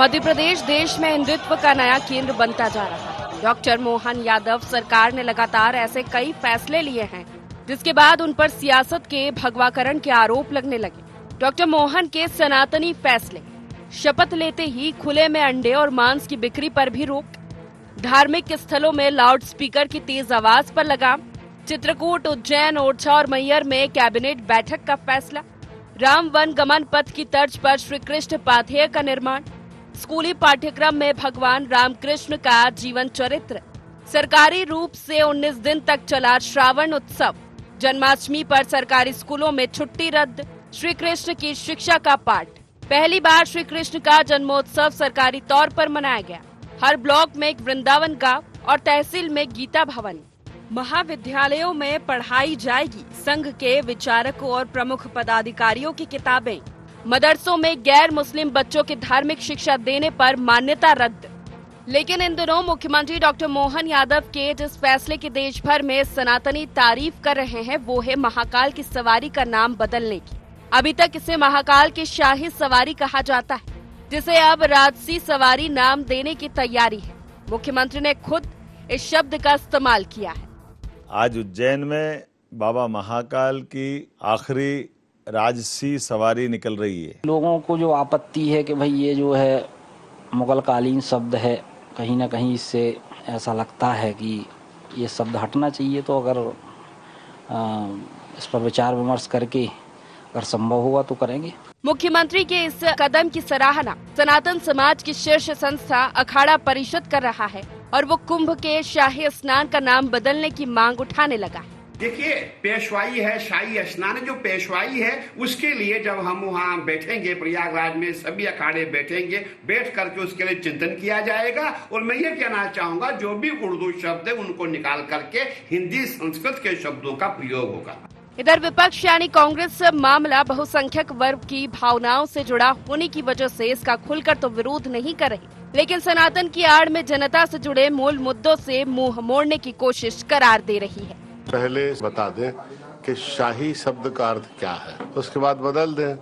मध्य प्रदेश देश में हिंदुत्व का नया केंद्र बनता जा रहा है। डॉक्टर मोहन यादव सरकार ने लगातार ऐसे कई फैसले लिए हैं जिसके बाद उन पर सियासत के भगवाकरण के आरोप लगने लगे। डॉक्टर मोहन के सनातनी फैसले, शपथ लेते ही खुले में अंडे और मांस की बिक्री पर भी रोक, धार्मिक स्थलों में लाउड स्पीकर की तेज आवाज पर लगाम, चित्रकूट, उज्जैन, ओरछा और मैहर में कैबिनेट बैठक का फैसला, राम वन गमन पथ की तर्ज पर श्री कृष्ण पाथेय का निर्माण, स्कूली पाठ्यक्रम में भगवान रामकृष्ण का जीवन चरित्र, सरकारी रूप से 19 दिन तक चला श्रावण उत्सव, जन्माष्टमी पर सरकारी स्कूलों में छुट्टी रद्द, श्री कृष्ण की शिक्षा का पाठ, पहली बार श्री कृष्ण का जन्मोत्सव सरकारी तौर पर मनाया गया, हर ब्लॉक में एक वृंदावन गांव और तहसील में गीता भवन। महाविद्यालयों में पढ़ाई जाएगी संघ के विचारकों और प्रमुख पदाधिकारियों की किताबें, मदरसों में गैर मुस्लिम बच्चों की धार्मिक शिक्षा देने पर मान्यता रद्द। लेकिन इन दिनों मुख्यमंत्री डॉक्टर मोहन यादव के जिस फैसले की देश भर में सनातनी तारीफ कर रहे हैं वो है महाकाल की सवारी का नाम बदलने की। अभी तक इसे महाकाल की शाही सवारी कहा जाता है, जिसे अब राजसी सवारी नाम देने की तैयारी है। मुख्यमंत्री ने खुद इस शब्द का इस्तेमाल किया है। आज उज्जैन में बाबा महाकाल की आखिरी राजसी सवारी निकल रही है। लोगों को जो आपत्ति है कि भाई ये जो है मुगल कालीन शब्द है, कहीं ना कहीं इससे ऐसा लगता है कि ये शब्द हटना चाहिए, तो अगर इस पर विचार विमर्श करके अगर संभव हुआ तो करेंगे। मुख्यमंत्री के इस कदम की सराहना सनातन समाज की शीर्ष संस्था अखाड़ा परिषद कर रहा है और वो कुंभ के शाही स्नान का नाम बदलने की मांग उठाने लगा है। देखिए, पेशवाई है, शाही स्नान जो पेशवाई है, उसके लिए जब हम वहाँ बैठेंगे, प्रयागराज में सभी अखाड़े बैठेंगे, बैठ करके उसके लिए चिंतन किया जाएगा। और मैं ये कहना चाहूंगा, जो भी उर्दू शब्द है उनको निकाल करके हिंदी संस्कृत के शब्दों का प्रयोग होगा। इधर विपक्ष यानी कांग्रेस मामला बहुसंख्यक वर्ग की भावनाओं से जुड़ा होने की वजह से इसका खुलकर तो विरोध नहीं कर रही, लेकिन सनातन की आड़ में जनता से जुड़े मूल मुद्दों से मुंह मोड़ने की कोशिश करार दे रही है। पहले बता दें कि शाही शब्द का अर्थ क्या है, उसके बाद बदल दें।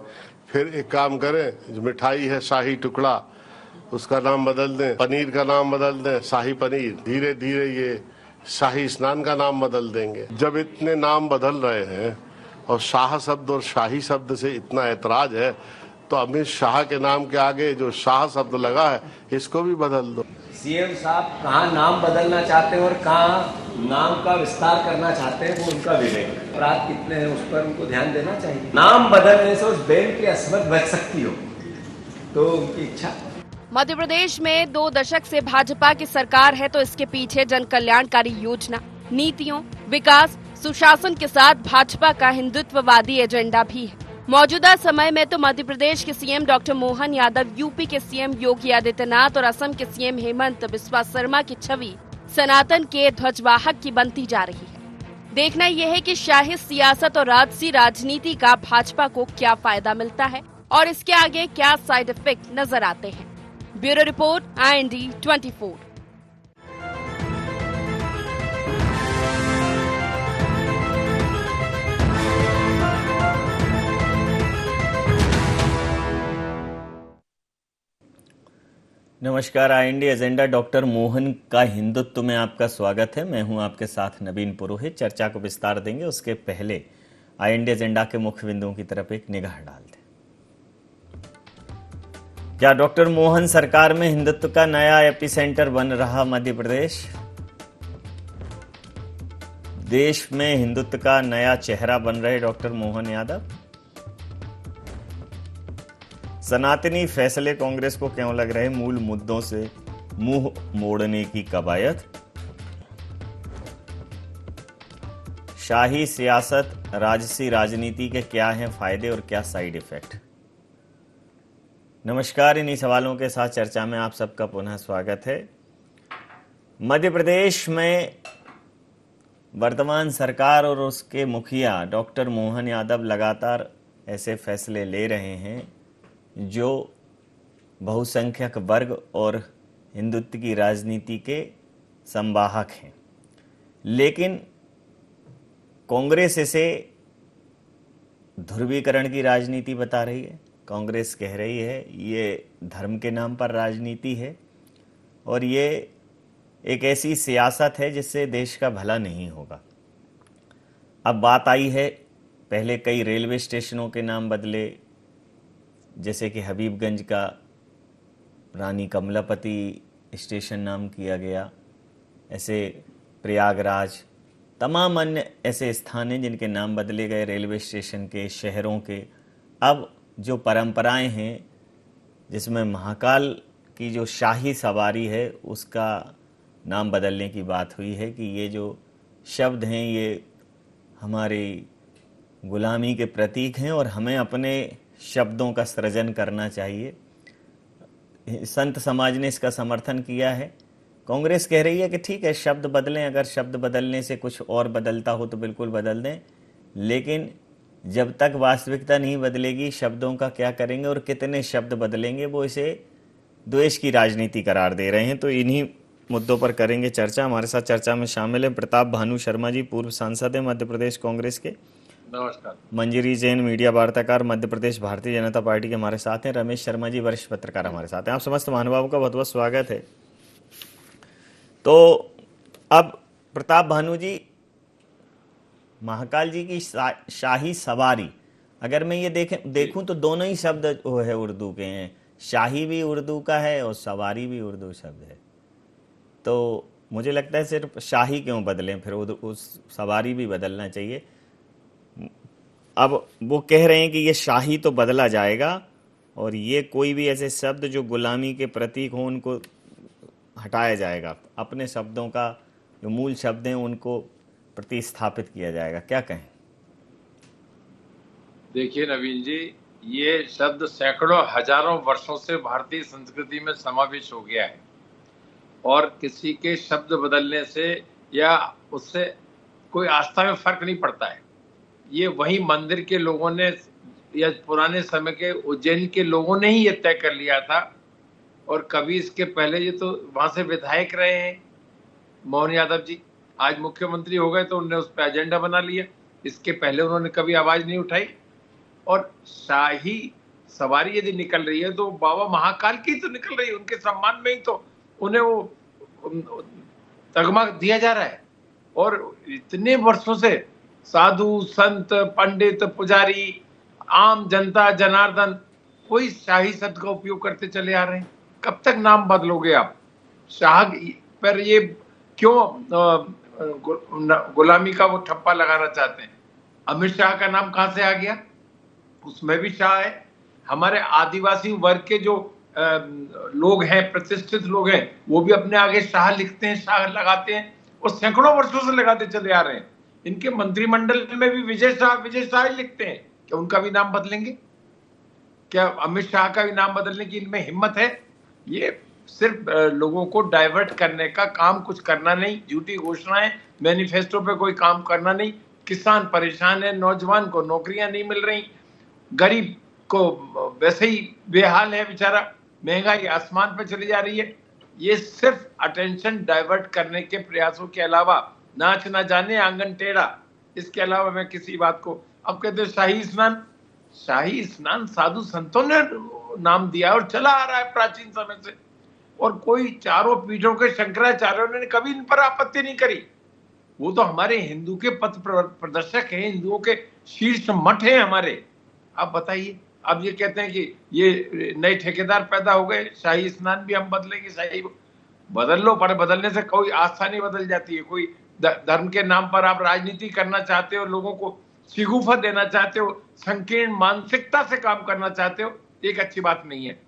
फिर एक काम करें, जो मिठाई है शाही टुकड़ा, उसका नाम बदल दें, पनीर का नाम बदल दें शाही पनीर। धीरे धीरे ये शाही स्नान का नाम बदल देंगे। जब इतने नाम बदल रहे हैं और शाह शब्द और शाही शब्द से इतना ऐतराज है, तो अमित शाह के नाम के आगे जो शाह शब्द लगा है इसको भी बदल दो। सीएम साहब कहाँ नाम बदलना चाहते हैं और कहाँ नाम का विस्तार करना चाहते हैं, वो उनका विवेक है। अपराध कितने हैं उस पर उनको ध्यान देना चाहिए। नाम बदलने से उस बेल की असमत बच सकती हो, तो उनकी इच्छा। मध्य प्रदेश में 2 दशक से भाजपा की सरकार है, तो इसके पीछे जन कल्याणकारी योजना, नीतियों, विकास, सुशासन के साथ भाजपा का हिंदुत्ववादी एजेंडा भी है। मौजूदा समय में तो मध्य प्रदेश के CM doctor Mohan Yadav, UP के सीएम योगी आदित्यनाथ और असम के सीएम हेमंत बिस्वा शर्मा की छवि सनातन के ध्वजवाहक की बनती जा रही है। देखना यह है कि शाही सियासत और राजसी राजनीति का भाजपा को क्या फायदा मिलता है और इसके आगे क्या साइड इफेक्ट नजर आते हैं। Bureau report, IND 24। नमस्कार, IND एजेंडा डॉक्टर मोहन का हिंदुत्व में आपका स्वागत है। मैं हूं आपके साथ नवीन पुरोहित। चर्चा को विस्तार देंगे उसके पहले IND एजेंडा के मुख्य बिंदुओं की तरफ एक निगाह डाल दें। क्या डॉक्टर मोहन सरकार में हिंदुत्व का नया एपिसेंटर बन रहा मध्य प्रदेश? देश में हिंदुत्व का नया चेहरा बन रहे डॉक्टर मोहन यादव? सनातनी फैसले कांग्रेस को क्यों लग रहे मूल मुद्दों से मुंह मोड़ने की कवायद? शाही सियासत, राजसी राजनीति के क्या हैं फायदे और क्या साइड इफेक्ट? नमस्कार, इन्हीं सवालों के साथ चर्चा में आप सबका पुनः स्वागत है। मध्य प्रदेश में वर्तमान सरकार और उसके मुखिया डॉक्टर मोहन यादव लगातार ऐसे फैसले ले रहे हैं जो बहुसंख्यक वर्ग और हिंदुत्व की राजनीति के संवाहक हैं, लेकिन कांग्रेस इसे ध्रुवीकरण की राजनीति बता रही है। कांग्रेस कह रही है ये धर्म के नाम पर राजनीति है और ये एक ऐसी सियासत है जिससे देश का भला नहीं होगा। अब बात आई है, पहले कई रेलवे स्टेशनों के नाम बदले, जैसे कि हबीबगंज का रानी कमलापति स्टेशन नाम किया गया, ऐसे प्रयागराज, तमाम अन्य ऐसे स्थान हैं जिनके नाम बदले गए रेलवे स्टेशन के, शहरों के। अब जो परंपराएं हैं जिसमें महाकाल की जो शाही सवारी है उसका नाम बदलने की बात हुई है कि ये जो शब्द हैं ये हमारी गुलामी के प्रतीक हैं और हमें अपने शब्दों का सृजन करना चाहिए। संत समाज ने इसका समर्थन किया है। कांग्रेस कह रही है कि ठीक है, शब्द बदलें, अगर शब्द बदलने से कुछ और बदलता हो तो बिल्कुल बदल दें, लेकिन जब तक वास्तविकता नहीं बदलेगी शब्दों का क्या करेंगे और कितने शब्द बदलेंगे, वो इसे द्वेष की राजनीति करार दे रहे हैं। तो इन्हीं मुद्दों पर करेंगे चर्चा। हमारे साथ चर्चा में शामिल हैं प्रताप भानु शर्मा जी, पूर्व सांसद हैं मध्य प्रदेश कांग्रेस के। नमस्कार। मंजरी जैन, मीडिया वार्ताकार मध्य प्रदेश भारतीय जनता पार्टी के हमारे साथ हैं। रमेश शर्मा जी, वरिष्ठ पत्रकार हमारे साथ हैं। आप समस्त महानुभावों का बहुत बहुत स्वागत है। तो अब प्रताप भानु जी, महाकाल जी की शाही सवारी, अगर मैं ये देखूं तो दोनों ही शब्द वो है उर्दू के हैं, शाही भी उर्दू का है और सवारी भी उर्दू शब्द है। तो मुझे लगता है सिर्फ शाही क्यों बदलें, फिर उस सवारी भी बदलना चाहिए। अब वो कह रहे हैं कि ये शाही तो बदला जाएगा और ये कोई भी ऐसे शब्द जो गुलामी के प्रतीक हो उनको हटाया जाएगा, अपने शब्दों का जो मूल शब्द हैं उनको प्रतिस्थापित किया जाएगा। क्या कहें? देखिए नवीन जी, ये शब्द सैकड़ों हजारों वर्षों से भारतीय संस्कृति में समावेश हो गया है और किसी के शब्द बदलने से या उससे कोई आस्था में फर्क नहीं पड़ता है। ये वही मंदिर के लोगों ने या पुराने समय के उज्जैन के लोगों ने ही ये तय कर लिया था और कभी इसके पहले ये तो वहां से विधायक रहे हैं मोहन यादव जी, आज मुख्यमंत्री हो गए तो उन्होंने उस पर एजेंडा बना लिया। इसके पहले उन्होंने कभी आवाज नहीं उठाई। और शाही सवारी यदि निकल रही है तो बाबा महाकाल की तो निकल रही है, उनके सम्मान में ही तो उन्हें वो तगमा दिया जा रहा है। और इतने वर्षों से साधु संत पंडित पुजारी आम जनता जनार्दन कोई शाही शब्द का उपयोग करते चले आ रहे हैं। कब तक नाम बदलोगे आप? शाह पर ये क्यों गुलामी का वो ठप्पा लगाना चाहते हैं? अमित शाह का नाम कहां से आ गया? उसमें भी शाह है। हमारे आदिवासी वर्ग के जो लोग हैं, प्रतिष्ठित लोग हैं, वो भी अपने आगे शाह लिखते हैं, शाह लगाते हैं और सैकड़ों वर्षों से लगाते चले आ रहे हैं। इनके मंत्रिमंडल में भी विजय शाह लिखते हैं। क्या उनका भी नाम बदलेंगे? क्या अमित शाह का भी नाम बदलने की इनमें हिम्मत है? ये सिर्फ लोगों को डाइवर्ट करने का काम, कुछ करना नहीं, झूठी घोषणाएं, मैनिफेस्टो पे कोई काम करना नहीं। किसान परेशान है, नौजवान को नौकरियां नहीं मिल रही, गरीब को वैसे ही बेहाल है बेचारा, महंगाई आसमान पे चली जा रही है। ये सिर्फ अटेंशन डाइवर्ट करने के प्रयासों के अलावा, नाच ना जाने आंगन टेढ़ा, इसके अलावा मैं किसी बात को। अब कहते हैं शाही स्नान साधु संतों ने नाम दिया और चला आ रहा है प्राचीन समय से, और कोई चारों पीठों के शंकराचार्यों ने कभी इन पर आपत्ति नहीं करी। वो तो हमारे हिंदू के पथ प्रदर्शक हैं, हिंदुओं के शीर्ष मठ हैं हमारे। आप बताइए, अब ये कहते हैं कि ये नए ठेकेदार पैदा हो गए, शाही स्नान भी हम बदलेंगे, शाही बदल लो, पर बदलने से कोई आस्था नहीं बदल जाती है। कोई धर्म के नाम पर आप राजनीति करना चाहते हो, लोगों को शिगुफा देना चाहते हो, संकीर्ण मानसिकता से काम करना चाहते हो, एक अच्छी बात नहीं है।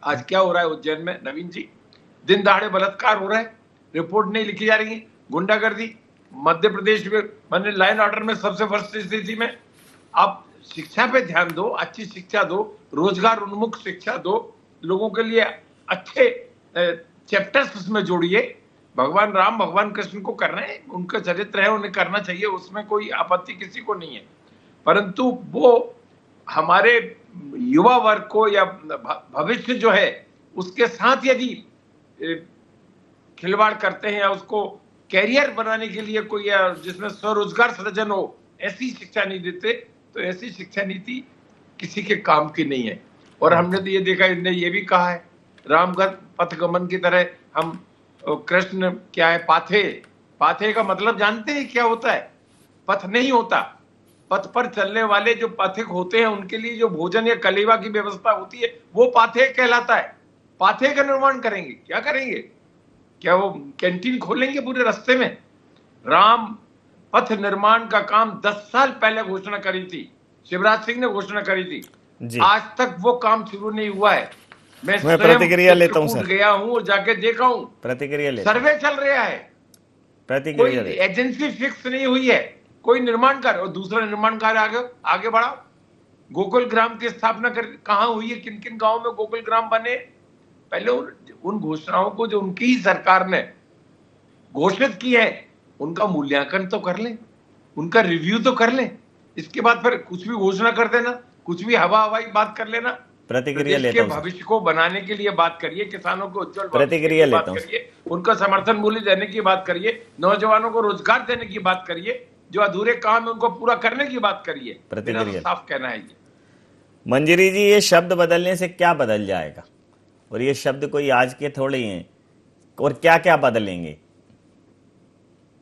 आज क्या हो रहा है उज्जैन में नवीन जी? दिन दहाड़े बलात्कार हो रहा है, रिपोर्ट नहीं लिखी जा रही है, गुंडागर्दी। मध्य प्रदेश में मैंने लाइन ऑर्डर में सबसे वर्स्ट स्थिति में। आप शिक्षा पे ध्यान दो, अच्छी शिक्षा दो, रोजगार उन्मुख शिक्षा दो, लोगों के लिए अच्छे चैप्टर्स उसमें जोड़िए। भगवान राम भगवान कृष्ण को कर रहे हैं, उनका चरित्र है, उन्हें करना चाहिए, उसमें कोई आपत्ति किसी को नहीं है। परंतु वो हमारे युवा वर्ग को या भविष्य जो है उसके साथ यदि खिलवाड़ करते हैं या उसको कैरियर बनाने के लिए कोई, या जिसमें स्वरोजगार सृजन हो, ऐसी शिक्षा नहीं देते, तो ऐसी शिक्षा नीति किसी के काम की नहीं है। और हमने तो ये देखा, इनने ये भी कहा है रामगढ़ पथगमन की तरह हम कृष्ण क्या है पाथे, पाथे का मतलब जानते हैं क्या होता है? पथ नहीं होता, पथ पर चलने वाले जो पथिक होते हैं उनके लिए जो भोजन या कलेवा की व्यवस्था होती है वो पाथे कहलाता है। पाथे का निर्माण करेंगे, क्या करेंगे? क्या वो कैंटीन खोलेंगे पूरे रास्ते में? राम पथ निर्माण का काम 10 साल पहले घोषणा करी थी, शिवराज सिंह ने घोषणा करी थी जी। आज तक वो काम शुरू नहीं हुआ है। मैं प्रतिक्रिया लेता हूं सर, गया हूं और जाके देखा हूं, प्रतिक्रिया लेता, सर्वे चल रहा है, प्रतिक्रिया कोई एजेंसी फिक्स नहीं हुई है, कोई निर्माण कार्य और दूसरा निर्माण कार्य आगे बढ़ाओ। गोकुल ग्राम की स्थापना कर कहां हुई है? किन किन गांवों में गोकुल ग्राम बने? पहले उन घोषणाओं को जो उनकी ही सरकार ने घोषित की है उनका मूल्यांकन तो कर लें, उनका रिव्यू तो कर लें, इसके बाद फिर कुछ भी घोषणा कर देना, कुछ भी हवाई बात कर लेना। प्रतिक्रिया लेता हूं, भविष्य को बनाने के लिए बात करिए, किसानों को उज्जवल प्रतिक्रिया लेता हूं, उनका समर्थन मूल्य देने की बात करिए, नौजवानों को रोजगार देने की बात करिए, जो अधूरे काम है उनको पूरा करने की बात करिए। प्रतिक्रिया साफ कहना है ये। मंजरी जी, ये शब्द बदलने से क्या बदल जाएगा? और ये शब्द कोई आज के थोड़े हैं, और क्या क्या बदलेंगे?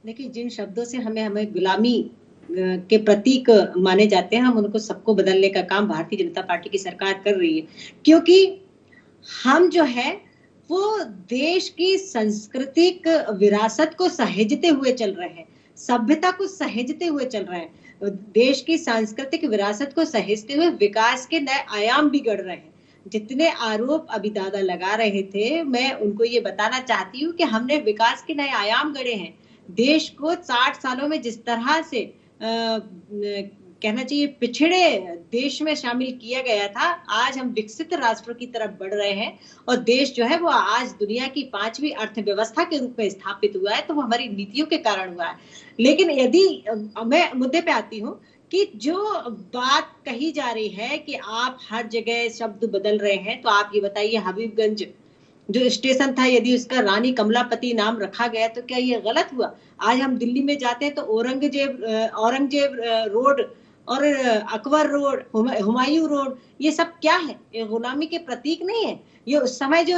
देखिए, जिन शब्दों से हमें गुलामी के प्रतीक माने जाते हैं, हम उनको सबको बदलने का काम भारतीय जनता पार्टी की सरकार कर रही है, क्योंकि हम जो है वो देश की सांस्कृतिक विरासत को सहेजते हुए चल रहे हैं, सभ्यता को सहेजते हुए चल रहे हैं। देश की सांस्कृतिक विरासत को सहेजते हुए विकास के नए आयाम भी गढ़ रहे हैं। जितने आरोप अभी दादा लगा रहे थे, मैं उनको ये बताना चाहती हूँ कि हमने विकास के नए आयाम गढ़े हैं। देश को 60 सालों में जिस तरह से कहना चाहिए पिछड़े देश में शामिल किया गया था, आज हम विकसित राष्ट्र की तरफ बढ़ रहे हैं और देश जो है वो आज दुनिया की 5वीं अर्थव्यवस्था के रूप में स्थापित हुआ है, तो वो हमारी नीतियों के कारण हुआ है। लेकिन यदि मैं मुद्दे पे आती हूँ कि जो बात कही जा रही है कि आप हर जगह शब्द बदल रहे हैं, तो आप ये बताइए, हबीबगंज जो स्टेशन था, यदि उसका रानी कमलापति नाम रखा गया तो क्या ये गलत हुआ? आज हम दिल्ली में जाते हैं तो औरंगजेब रोड और अकबर रोड, हुमायूं रोड, ये सब क्या है? ये गुलामी के प्रतीक नहीं है। ये उस समय जो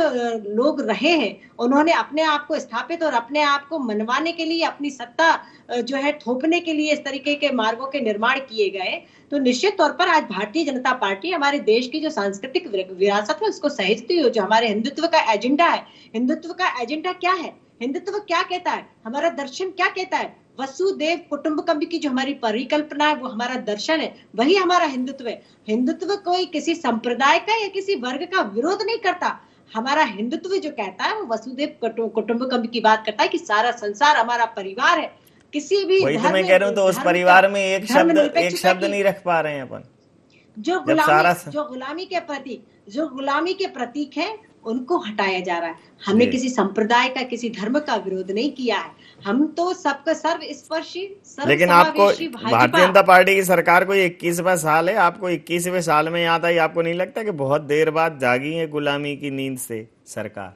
लोग रहे हैं, उन्होंने अपने आप को स्थापित और अपने आप को मनवाने के लिए, अपनी सत्ता जो है थोपने के लिए इस तरीके के मार्गों के निर्माण किए गए। तो निश्चित तौर पर आज भारतीय जनता पार्टी हमारे देश की जो सांस्कृतिक विरासत है उसको सहेजती है। जो हमारे हिंदुत्व का एजेंडा है, हिंदुत्व का एजेंडा क्या है? हिंदुत्व क्या कहता है? हमारा दर्शन क्या कहता है? वसुदेव कुटुंबकम की जो हमारी परिकल्पना है, वो हमारा दर्शन है, वही हमारा हिंदुत्व है। हिंदुत्व कोई किसी संप्रदाय का या किसी वर्ग का विरोध नहीं करता। हमारा हिंदुत्व जो कहता है वो वसुदेव कुटुंबकम की बात करता है कि सारा संसार हमारा परिवार है। किसी भी वही तो मैं कह रहा हूँ, तो उस परिवार में एक शब्द नहीं रख पा रहे हैं अपन। जो गुलामी के प्रतीक है उनको हटाया जा रहा है। हमने किसी संप्रदाय का, किसी धर्म का विरोध नहीं किया है। हम तो सबका सर्वस्पर्शी, लेकिन आपको भारतीय जनता पार्टी की सरकार को 21वां साल है, आपको 21वें साल में याद आई, आपको नहीं लगता कि बहुत देर बाद जागी है गुलामी की नींद से सरकार?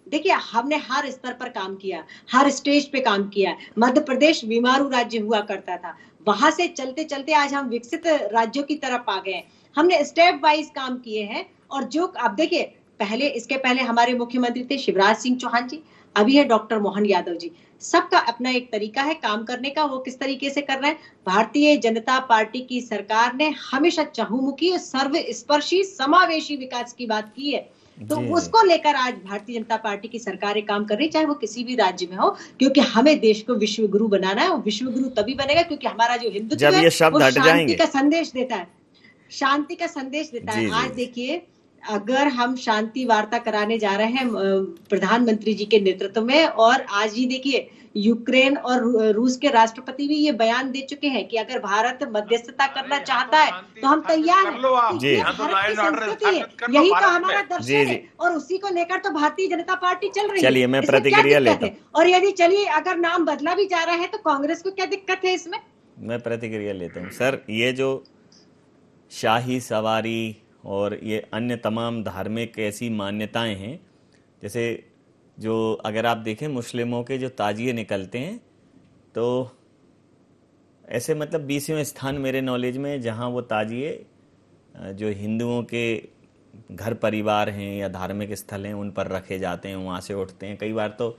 देखिए, हमने हर स्तर पर काम किया, हर स्टेज पे काम किया। मध्य प्रदेश बीमारू राज्य हुआ करता था, वहां से चलते चलते आज हम विकसित राज्यों की तरफ आ गए। हमने स्टेप वाइज काम किए हैं। और जो अब देखिए, इसके पहले हमारे मुख्यमंत्री थे शिवराज सिंह चौहान जी, अभी है डॉक्टर मोहन यादव जी। सबका अपना एक तरीका है काम करने का, वो किस तरीके से कर रहे हैं। भारतीय जनता पार्टी की सरकार ने हमेशा चहुमुखी और सर्वस्पर्शी समावेशी विकास की बात की है, तो उसको लेकर आज भारतीय जनता पार्टी की सरकारें काम कर रही, चाहे वो किसी भी राज्य में हो, क्योंकि हमें देश को विश्व गुरु बनाना है। और विश्व गुरु तभी बनेगा क्योंकि हमारा जो हिंदुत्व है वो शांति का संदेश देता है, शांति का संदेश देता है। आज देखिए, अगर हम शांति वार्ता कराने जा रहे हैं प्रधानमंत्री जी के नेतृत्व में, और आज ही देखिए यूक्रेन और रूस के राष्ट्रपति भी ये बयान दे चुके हैं कि अगर भारत मध्यस्थता करना चाहता है तो हम तैयार हैं। ये भारत की संस्कृति है, यही तो हमारा दर्शन है, और उसी को लेकर तो भारतीय जनता पार्टी चल रही है। चलिए, मैं प्रतिक्रिया लेता हूं। और यदि चलिए अगर नाम बदला भी जा रहा है तो कांग्रेस को क्या दिक्कत है इसमें? मैं प्रतिक्रिया लेता हूँ। सर, ये जो शाही सवारी और ये अन्य तमाम धार्मिक ऐसी मान्यताएं हैं, जैसे जो अगर आप देखें मुस्लिमों के जो ताजिए निकलते हैं, तो ऐसे मतलब 20वें स्थान मेरे नॉलेज में जहां वो ताजिए जो हिंदुओं के घर परिवार हैं या धार्मिक स्थल हैं उन पर रखे जाते हैं, वहाँ से उठते हैं। कई बार तो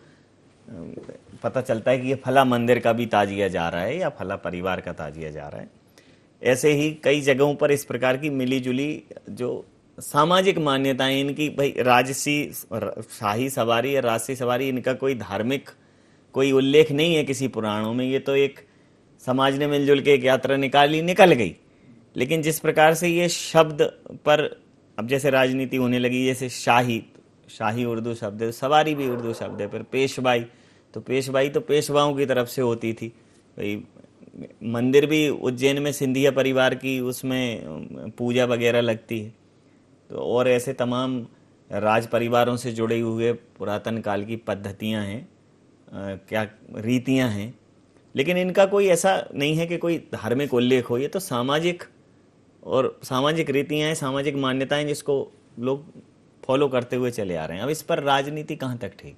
पता चलता है कि ये फला मंदिर का भी ताजिया जा रहा है या फला परिवार का ताजिया जा रहा है। ऐसे ही कई जगहों पर इस प्रकार की मिली जुली जो सामाजिक मान्यताएं इनकी, भाई राजसी शाही सवारी या राजसी सवारी, इनका कोई धार्मिक कोई उल्लेख नहीं है किसी पुराणों में। ये तो एक समाज ने मिलजुल के एक यात्रा निकाली, निकल गई। लेकिन जिस प्रकार से ये शब्द पर अब जैसे राजनीति होने लगी, जैसे शाही उर्दू शब्द है, सवारी भी उर्दू शब्द है, फिर पेशवाई तो पेशवाओं की तरफ से होती थी। भाई मंदिर भी उज्जैन में सिंधिया परिवार की उसमें पूजा वगैरह लगती है। तो और ऐसे तमाम राज परिवारों से जुड़े हुए पुरातन काल की पद्धतियां हैं, क्या रीतियां हैं, लेकिन इनका कोई ऐसा नहीं है कि कोई धार्मिक उल्लेख हो। ये तो सामाजिक रीतियां हैं, सामाजिक मान्यताएं जिसको लोग फॉलो करते हुए चले आ रहे हैं। अब इस पर राजनीति कहाँ तक ठीक?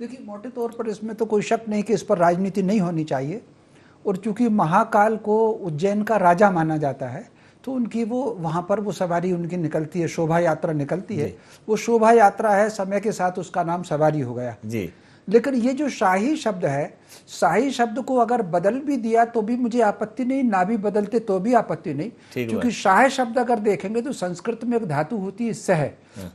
देखिए, मोटे तौर पर इसमें तो कोई शक नहीं कि इस पर राजनीति नहीं होनी चाहिए। और चूंकि महाकाल को उज्जैन का राजा माना जाता है, तो उनकी वो वहाँ पर वो सवारी उनकी निकलती है, शोभा यात्रा निकलती है। वो शोभा यात्रा है, समय के साथ उसका नाम सवारी हो गया जी। लेकिन ये जो शाही शब्द है, शाही शब्द को अगर बदल भी दिया तो भी मुझे आपत्ति नहीं, ना भी बदलते तो भी आपत्ति नहीं, क्योंकि शाह शब्द अगर देखेंगे तो संस्कृत में एक धातु होती है सह,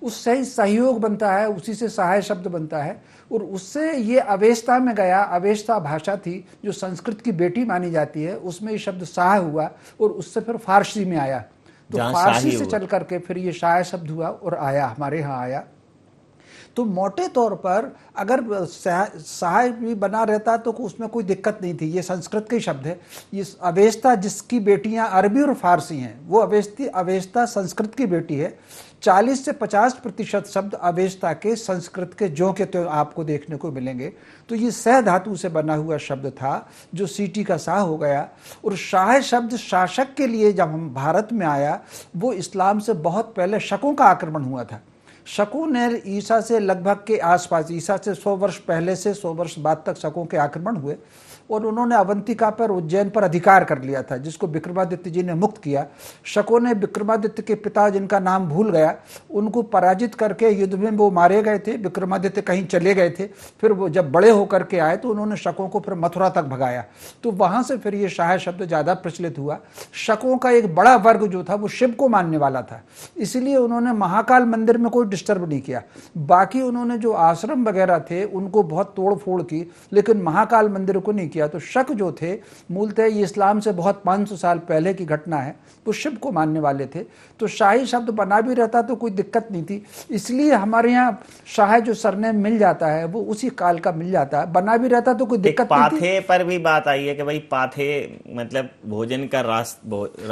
उससे ही सहयोग बनता है, उसी से सहाय शब्द बनता है। और उससे ये अवेस्ता में गया, अवेस्ता भाषा थी जो संस्कृत की बेटी मानी जाती है, उसमें ये शब्द शाह हुआ और उससे फिर फारसी में आया, तो फारसी से चल करके फिर ये शाह शब्द हुआ और आया, हमारे यहाँ आया। तो मोटे तौर पर अगर सहाय भी बना रहता तो उसमें कोई दिक्कत नहीं थी। ये संस्कृत के शब्द है। ये अवेस्ता जिसकी बेटियां अरबी और फारसी हैं, वो अवेस्ता संस्कृत की बेटी है। 40 से 50% शब्द अवेस्ता के संस्कृत के जो के तो आपको देखने को मिलेंगे। तो ये सह धातु से बना हुआ शब्द था जो सीटी का शाह हो गया। और शाह शब्द शासक के लिए जब हम भारत में आया, वो इस्लाम से बहुत पहले शकों का आक्रमण हुआ था। शकों ने ईसा से लगभग के आसपास, ईसा से 100 वर्ष पहले से 100 वर्ष बाद तक शकों के आक्रमण हुए और उन्होंने अवंतिका पर, उज्जैन पर अधिकार कर लिया था, जिसको विक्रमादित्य जी ने मुक्त किया। शकों ने विक्रमादित्य के पिता, जिनका नाम भूल गया, उनको पराजित करके युद्ध में वो मारे गए थे। विक्रमादित्य कहीं चले गए थे, फिर वो जब बड़े होकर के आए तो उन्होंने शकों को फिर मथुरा तक भगाया। तो वहां से फिर ये शाह शब्द ज्यादा प्रचलित हुआ। शकों का एक बड़ा वर्ग जो था वो शिव को मानने वाला था, इसलिए उन्होंने महाकाल मंदिर में कोई डिस्टर्ब नहीं किया। बाकी उन्होंने जो आश्रम वगैरह थे उनको बहुत तोड़ फोड़ की, लेकिन महाकाल मंदिर को नहीं किया। तो शक जो थे मूलतः ये इस्लाम से बहुत 500 साल पहले की घटना है, वो शिव को मानने वाले थे। तो शाही शब्द बना भी रहता तो कोई दिक्कत नहीं थी। इसलिए हमारे यहाँ शाह जो सरनेम मिल जाता है वो उसी काल का मिल जाता है, बना भी रहता तो कोई दिक्कत नहीं थी। पाथे पर भी बात आई है कि भाई पाथे मतलब भोजन का रास्ते।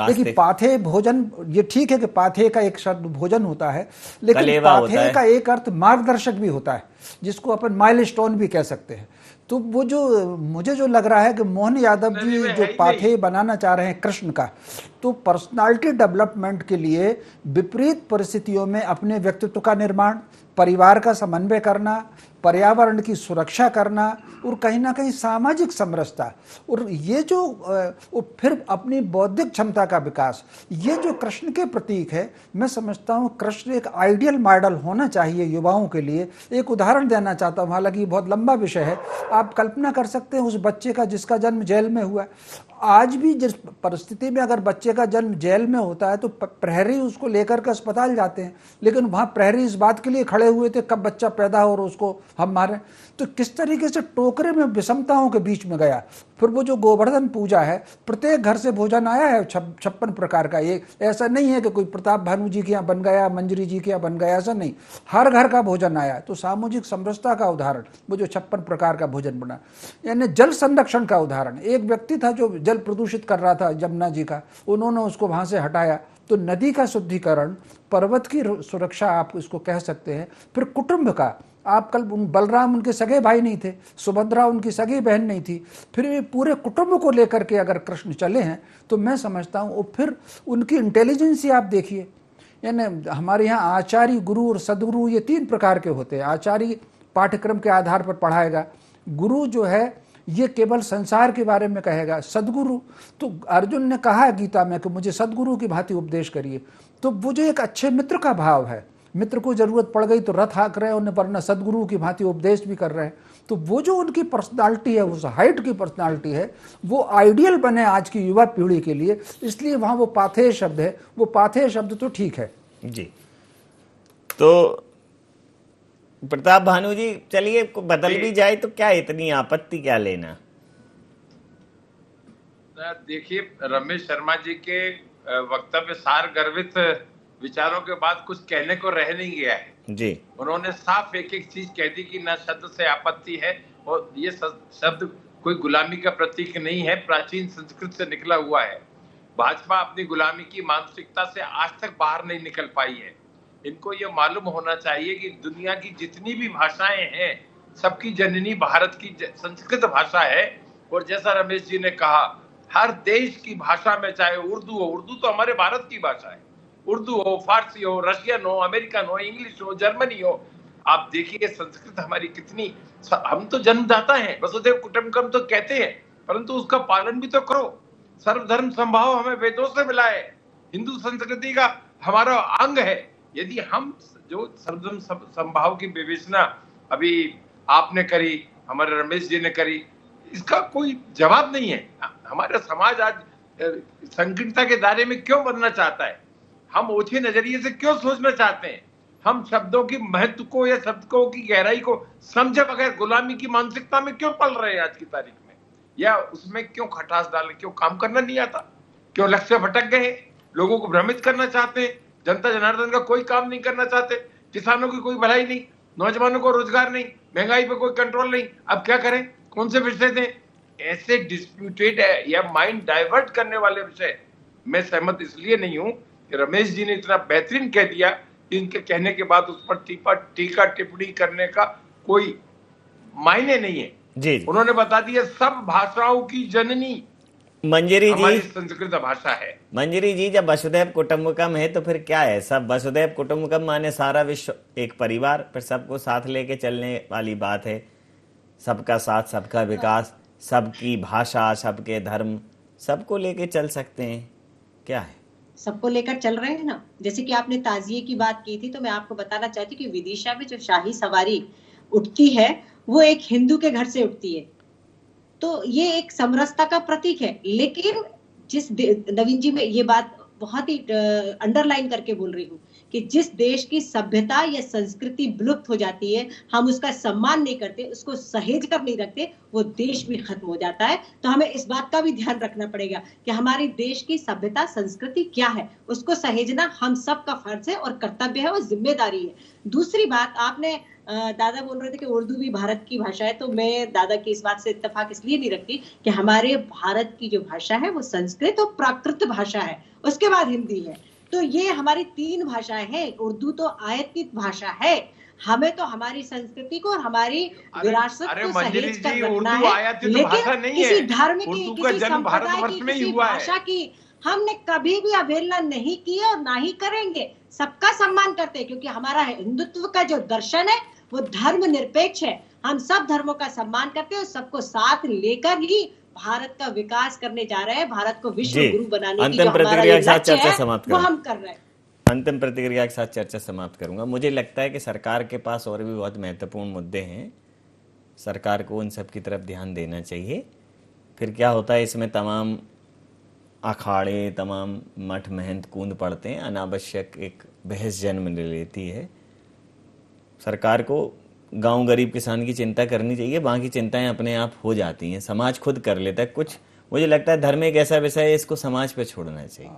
देखिए, पाथे भोजन, ये ठीक है कि पाथे का एक शब्द भोजन होता है, लेकिन पाथे का एक अर्थ मार्गदर्शक भी होता है, जिसको अपन माइलस्टोन भी कह सकते हैं। तो वो जो मुझे जो लग रहा है कि मोहन यादव जी जो पाथे बनाना चाह रहे हैं कृष्ण का, तो पर्सनालिटी डेवलपमेंट के लिए विपरीत परिस्थितियों में अपने व्यक्तित्व का निर्माण, परिवार का समन्वय करना, पर्यावरण की सुरक्षा करना और कहीं ना कहीं सामाजिक समरसता, और ये जो फिर अपनी बौद्धिक क्षमता का विकास, ये जो कृष्ण के प्रतीक है। मैं समझता हूँ कृष्ण एक आइडियल मॉडल होना चाहिए युवाओं के लिए। एक उदाहरण देना चाहता हूँ, हालांकि बहुत लंबा विषय है। आप कल्पना कर सकते हैं उस बच्चे का जिसका जन्म जेल में हुआ। आज भी जिस परिस्थिति में अगर बच्चे का जन्म जेल में होता है तो प्रहरी उसको लेकर के अस्पताल जाते हैं, लेकिन वहाँ प्रहरी इस बात के लिए खड़े हुए थे कब बच्चा पैदा हो और उसको हम मारें। तो किस तरीके से टोकरे में विषमताओं के बीच में गया। फिर वो जो गोवर्धन पूजा है, प्रत्येक घर से भोजन आया है 56 प्रकार का। ये ऐसा नहीं है कि कोई प्रताप भानु जी के यहाँ बन गया, मंजरी जी के यहाँ बन गया, ऐसा नहीं, हर घर का भोजन आया। तो सामूहिक समरसता का उदाहरण वो जो 56 प्रकार का भोजन बना। यानी जल संरक्षण का उदाहरण, एक व्यक्ति था जो जल प्रदूषित कर रहा था जमुना जी का, उन्होंने उसको वहां से हटाया। तो नदी का शुद्धिकरण, पर्वत की सुरक्षा आप इसको कह सकते हैं। फिर कुटुंब का, आप कल बलराम उनके सगे भाई नहीं थे, सुभद्रा उनकी सगी बहन नहीं थी, फिर ये पूरे कुटुंब को लेकर के अगर कृष्ण चले हैं तो मैं समझता हूँ। फिर उनकी इंटेलिजेंस आप देखिए, यानी हमारे यहाँ आचार्य, गुरु और सदगुरु ये 3 प्रकार के होते हैं। आचार्य पाठ्यक्रम के आधार पर पढ़ाएगा, गुरु जो है ये केवल संसार के बारे में कहेगा। सदगुरु, तो अर्जुन ने कहा गीता में कि मुझे सदगुरु की भांति उपदेश करिए, तो वो जो एक अच्छे मित्र का भाव है, मित्र को जरूरत पड़ गई तो रथ हाँक रहे हैं उन्हें, वरना सदगुरु की भांति उपदेश भी कर रहे हैं। तो वो जो उनकी पर्सनालिटी है, उस हाइट की पर्सनालिटी है, वो आइडियल बने आज की युवा पीढ़ी के लिए, इसलिए वहां वो पाथेय शब्द है। वो पाथेय शब्द तो ठीक है जी। तो प्रताप भानु जी, चलिए बदल भी जाए तो क्या इतनी आपत्ति, क्या लेना? देखिए, रमेश शर्मा जी के वक्तव्य सार गर्भित विचारों के बाद कुछ कहने को रह नहीं गया है जी। उन्होंने साफ एक एक चीज कह दी कि न शब्द से आपत्ति है, और ये शब्द कोई गुलामी का प्रतीक नहीं है, प्राचीन संस्कृत से निकला हुआ है। भाजपा अपनी गुलामी की मानसिकता से आज तक बाहर नहीं निकल पाई है। इनको ये मालूम होना चाहिए कि दुनिया की जितनी भी भाषाएं हैं, सबकी जननी भारत की संस्कृत भाषा है। और जैसा रमेश जी ने कहा, हर देश की भाषा में, चाहे उर्दू हो, उर्दू तो हमारे भारत की भाषा है, उर्दू हो, फारसी हो, रशियन हो, अमेरिकन हो, इंग्लिश हो, जर्मनी हो, आप देखिए संस्कृत हमारी कितनी, हम तो जन्मदाता हैं, वसुधैव कुटुंबकम तो कहते हैं, परंतु उसका पालन भी तो करो। सर्वधर्म संभाव हमें वेदों से मिला है, हिंदू संस्कृति का हमारा अंग है। यदि हम जो सर्वधर्म संभाव की विवेचना अभी आपने करी, हमारे रमेश जी ने करी, इसका कोई जवाब नहीं है। हमारा समाज आज संकीर्णता के दायरे में क्यों बनना चाहता है? हम ओछे नजरिए से क्यों सोचना चाहते हैं? हम शब्दों की महत्व को या शब्दों की गहराई को समझे बगैर गुलामी की मानसिकता में क्यों पल रहे हैं आज की तारीख में? या उसमें क्यों खटास डालें? क्यों काम करना नहीं आता? क्यों लक्ष्य भटक गए? लोगों को भ्रमित करना चाहते हैं, जनता जनार्दन का कोई काम नहीं करना चाहते, किसानों की कोई भलाई नहीं, नौजवानों को रोजगार नहीं, महंगाई पे कोई कंट्रोल नहीं। अब क्या करें? कौन से विषय दें? ऐसे डिस्प्यूटेड है या माइंड डाइवर्ट करने वाले विषय मैं सहमत इसलिए नहीं हूं कि रमेश जी ने इतना बेहतरीन कह दिया कि इनके कहने के बाद उस पर टीका टिप्पणी करने का कोई मायने नहीं है जी। उन्होंने बता दिया सब भाषाओं की जननी मंजरी जी संस्कृत भाषा है। मंजरी जी, जब वसुधैव कुटुंबकम है तो फिर क्या है? सब वसुधैव कुटुंबकम माने सारा विश्व एक परिवार, फिर सबको साथ लेके चलने वाली बात है। सबका साथ, सबका विकास, सबकी भाषा, सबके धर्म, सबको लेके चल सकते हैं। क्या है? सबको लेकर चल रहे हैं ना। जैसे कि आपने ताजिए की बात की थी, तो मैं आपको बताना चाहती हूँ कि विदिशा में जो शाही सवारी उठती है वो एक हिंदू के घर से उठती है, तो ये एक समरसता का प्रतीक है। लेकिन जिस नवीन जी में ये बात बहुत ही अंडरलाइन करके बोल रही हूँ कि जिस देश की सभ्यता या संस्कृति विलुप्त हो जाती है, हम उसका सम्मान नहीं करते, उसको सहेज कर नहीं रखते, वो देश भी खत्म हो जाता है। तो हमें इस बात का भी ध्यान रखना पड़ेगा कि हमारे देश की सभ्यता संस्कृति क्या है, उसको सहेजना हम सब का फर्ज है और कर्तव्य है और जिम्मेदारी है। दूसरी बात, आपने दादा बोल रहे थे कि उर्दू भी भारत की भाषा है, तो मैं दादा की इस बात से इत्तेफाक इसलिए नहीं रखती कि हमारे भारत की जो भाषा है वो संस्कृत और प्राकृत भाषा है, उसके बाद हिंदी है। तो ये हमारी 3 भाषाएं हैं। उर्दू तो आयतित भाषा है, हमें तो हमारी संस्कृति को और हमारी विरासत को सहेज कर रखना है। लेकिन किसी धर्म की, किसी संप्रदाय की, किसी भाषा की हमने कभी भी अवहेलना नहीं की और ना ही करेंगे। सबका सम्मान करते हैं, क्योंकि हमारा हिंदुत्व का जो दर्शन है वो धर्म निरपेक्ष है। हम सब धर्मों का सम्मान करते हैं और सबको साथ लेकर ही भारत का विकास करने जा रहे हैं। भारत को विश्व गुरु बनाने की जो हमारा लक्ष्य है वो हम कर रहे हैं। अंतिम प्रतिक्रिया के साथ चर्चा समाप्त करूंगा। मुझे लगता है कि सरकार के पास और भी बहुत महत्वपूर्ण मुद्दे हैं, सरकार को उन सब की तरफ ध्यान देना चाहिए। फिर क्या होता है, इसमें तमाम अखाड़े, तमाम मठ महंत कूद पड़ते हैं, अनावश्यक एक बहस जन्म ले लेती है। सरकार को गांव गरीब किसान की चिंता करनी चाहिए, बाकी चिंताएं अपने आप हो जाती हैं, समाज खुद कर लेता है। कुछ मुझे लगता है धर्म एक ऐसा विषय है, इसको समाज पे छोड़ना चाहिए।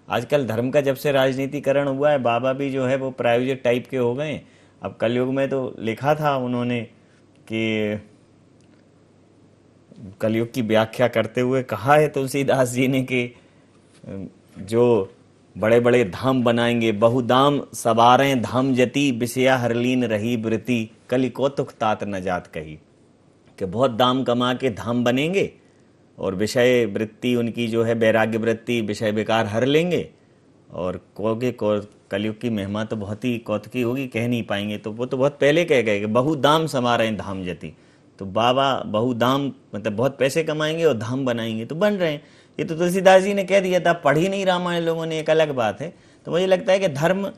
आजकल धर्म का जब से राजनीतिकरण हुआ है, बाबा भी जो है वो प्रायोजित टाइप के हो गए। अब कलयुग में तो लिखा था उन्होंने कि कलयुग की व्याख्या करते हुए कहा है तुलसीदास जी ने कि जो बड़े बड़े धाम बनाएंगे, बहुदाम सवारें धाम जति, विषया हरलीन रही वृत्ति, कलि कौतुक तात न जात कही। कि बहुत दाम कमा के धाम बनेंगे और विषय वृत्ति उनकी जो है वैराग्य वृत्ति, विषय विकार हर लेंगे, और कहोगे कलयुग की महिमा तो बहुत ही कौतुकी होगी, कह नहीं पाएंगे। तो वो तो बहुत पहले कह गए कि बहुदाम समारें धाम जति, तो बाबा बहुधाम मतलब बहुत पैसे कमाएंगे और धाम बनाएंगे, तो बन रहे हैं। ये तो तुलसीदास जी ने कह दिया था, पढ़ी नहीं रामायण लोगों ने, एक अलग बात है। तो मुझे लगता है कि धर्म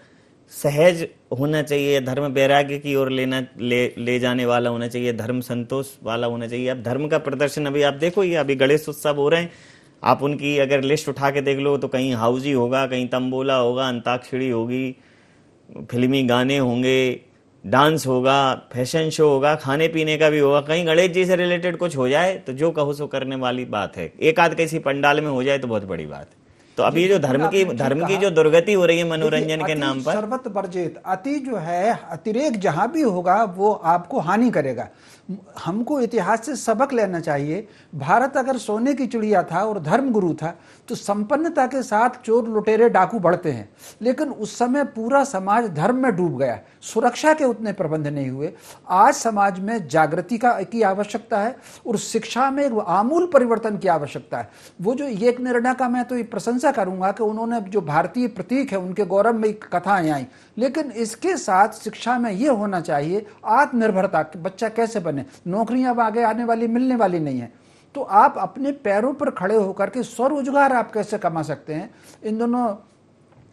सहज होना चाहिए, धर्म वैराग्य की ओर ले जाने वाला होना चाहिए, धर्म संतोष वाला होना चाहिए। अब धर्म का प्रदर्शन अभी आप देखो, ये अभी गणेश उत्सव हो रहे हैं, आप उनकी अगर लिस्ट उठा के देख लो तो कहीं हाउजी होगा, कहीं तंबोला होगा, अंताक्षरी होगी, फिल्मी गाने होंगे, डांस होगा, फैशन शो होगा, खाने पीने का भी होगा। कहीं गणेश जी से रिलेटेड कुछ हो जाए तो जो कहो सो करने वाली बात है। एक आध किसी पंडाल में हो जाए तो बहुत बड़ी बात है। तो अभी जो धर्म की जो दुर्गति हो रही है मनोरंजन के नाम पर, सर्वत वर्जित, अति जो है, अतिरेक जहां भी होगा वो आपको हानि करेगा। हमको इतिहास से सबक लेना चाहिए। भारत अगर सोने की चिड़िया था और धर्म गुरु था तो संपन्नता के साथ चोर लुटेरे डाकू बढ़ते हैं, लेकिन उस समय पूरा समाज धर्म में डूब गया, सुरक्षा के उतने प्रबंध नहीं हुए। आज समाज में जागृति की आवश्यकता है और शिक्षा में एक आमूल परिवर्तन की आवश्यकता है। वो जो एक निर्णय का मैं तो ये प्रशंसा करूंगा कि उन्होंने जो भारतीय प्रतीक है उनके गौरव में कथाएं आई, लेकिन इसके साथ शिक्षा में ये होना चाहिए आत्मनिर्भरता, बच्चा कैसे बने। नौकरियां अब आगे आने वाली मिलने वाली नहीं है, तो आप अपने पैरों पर खड़े होकर के स्वरोजगार आप कैसे कमा सकते हैं। इन दोनों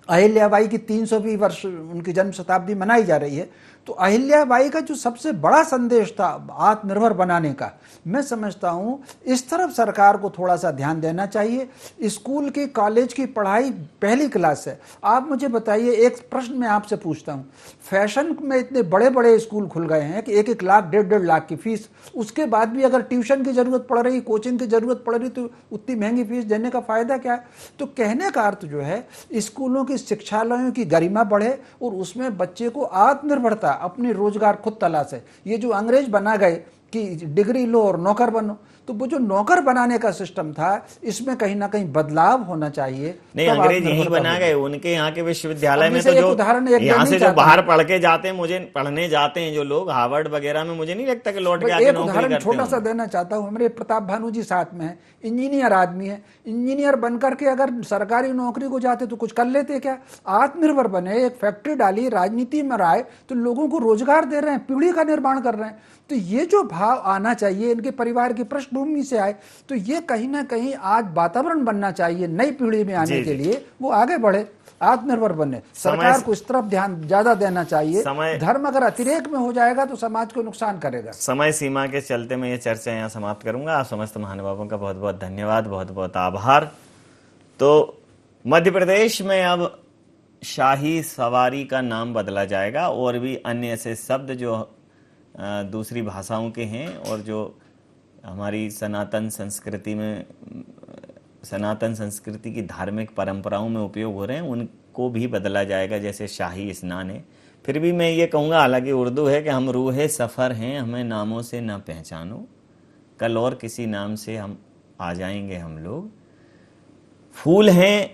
अहिल्याबाई की 300वीं वर्ष उनकी जन्म शताब्दी मनाई जा रही है, तो अहिल्याबाई का जो सबसे बड़ा संदेश था आत्मनिर्भर बनाने का, मैं समझता हूं इस तरफ सरकार को थोड़ा सा ध्यान देना चाहिए। स्कूल की कॉलेज की पढ़ाई पहली क्लास है। आप मुझे बताइए, एक प्रश्न मैं आपसे पूछता हूं, फैशन में इतने बड़े बड़े स्कूल खुल गए हैं कि 1-1 लाख 1.5 लाख की फीस, उसके बाद भी अगर ट्यूशन की जरूरत पड़ रही, कोचिंग की जरूरत पड़ रही, तो उतनी महंगी फीस देने का फायदा क्या है। तो कहने का अर्थ जो है, स्कूलों की शिक्षालयों की गरिमा बढ़े और उसमें बच्चे को आत्मनिर्भरता, अपने रोजगार खुद तलाश है। ये जो अंग्रेज बना गए कि डिग्री लो और नौकर बनो, तो वो जो नौकर बनाने का सिस्टम था, इसमें कहीं ना कहीं बदलाव होना चाहिए। नहीं, अंग्रेज यहीं बना गए, उनके यहाँ के विश्वविद्यालय में तो जो यहाँ से जो बाहर पढ़ के जाते हैं, मुझे पढ़ने जाते हैं जो लोग हार्वर्ड वगैरह में, मुझे नहीं लगता कि लौट के आके नौकरी करते हैं। उदाहरण छोटा सा देना चाहता हूँ, हमारे प्रताप भानु जी साथ में है, इंजीनियर आदमी है, इंजीनियर बनकर के अगर सरकारी नौकरी को जाते तो कुछ कर लेते क्या। आत्मनिर्भर बने, एक फैक्ट्री डाली, राजनीति में आए तो लोगों को रोजगार दे रहे हैं, पीढ़ी का निर्माण कर रहे हैं। तो ये जो भाव आना चाहिए, इनके परिवार की पृष्ठभूमि से आए, तो ये कहीं ना कहीं आज वातावरण बनना चाहिए नई पीढ़ी में आने के लिए, वो आगे बढ़े, आत्मनिर्भर बने। सरकार को इस तरफ ध्यान ज्यादा देना चाहिए। धर्म अगर अतिरेक में हो जाएगा तो समाज को नुकसान करेगा। समय सीमा के चलते मैं ये चर्चा यहाँ समाप्त करूंगा। आप समस्त महानुभावों का बहुत बहुत धन्यवाद, बहुत बहुत आभार। तो मध्य प्रदेश में अब शाही सवारी का नाम बदला जाएगा और भी अन्य ऐसे शब्द जो दूसरी भाषाओं के हैं और जो हमारी सनातन संस्कृति में, सनातन संस्कृति की धार्मिक परंपराओं में उपयोग हो रहे हैं, उनको भी बदला जाएगा। जैसे शाही स्नान है। फिर भी मैं ये कहूँगा, हालांकि उर्दू है, कि हम रूहे सफ़र हैं, हमें नामों से ना पहचानो, कल और किसी नाम से हम आ जाएंगे हम लोग। फूल हैं,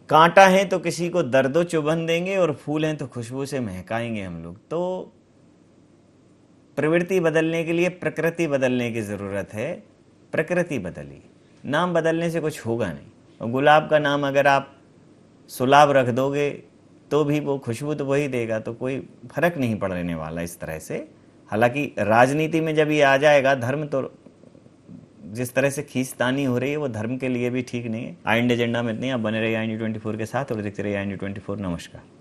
कांटा है तो किसी को दर्दो चुभन देंगे, और फूल हैं तो खुशबू से महकाएंगे हम लोग। तो प्रवृत्ति बदलने के लिए प्रकृति बदलने की ज़रूरत है। प्रकृति बदलिए, नाम बदलने से कुछ होगा नहीं। और गुलाब का नाम अगर आप सुलाब रख दोगे तो भी वो खुशबू तो वही देगा, तो कोई फर्क नहीं पड़ने वाला इस तरह से। हालांकि राजनीति में जब ये आ जाएगा, धर्म तो जिस तरह से खींचतानी हो रही है वो धर्म के लिए भी ठीक नहीं है। आई एजेंडा में इतनी, आप बने रहिए आई न्यूज़ 24 के साथ और देखते रहिए आई न्यूज़ 24। नमस्कार।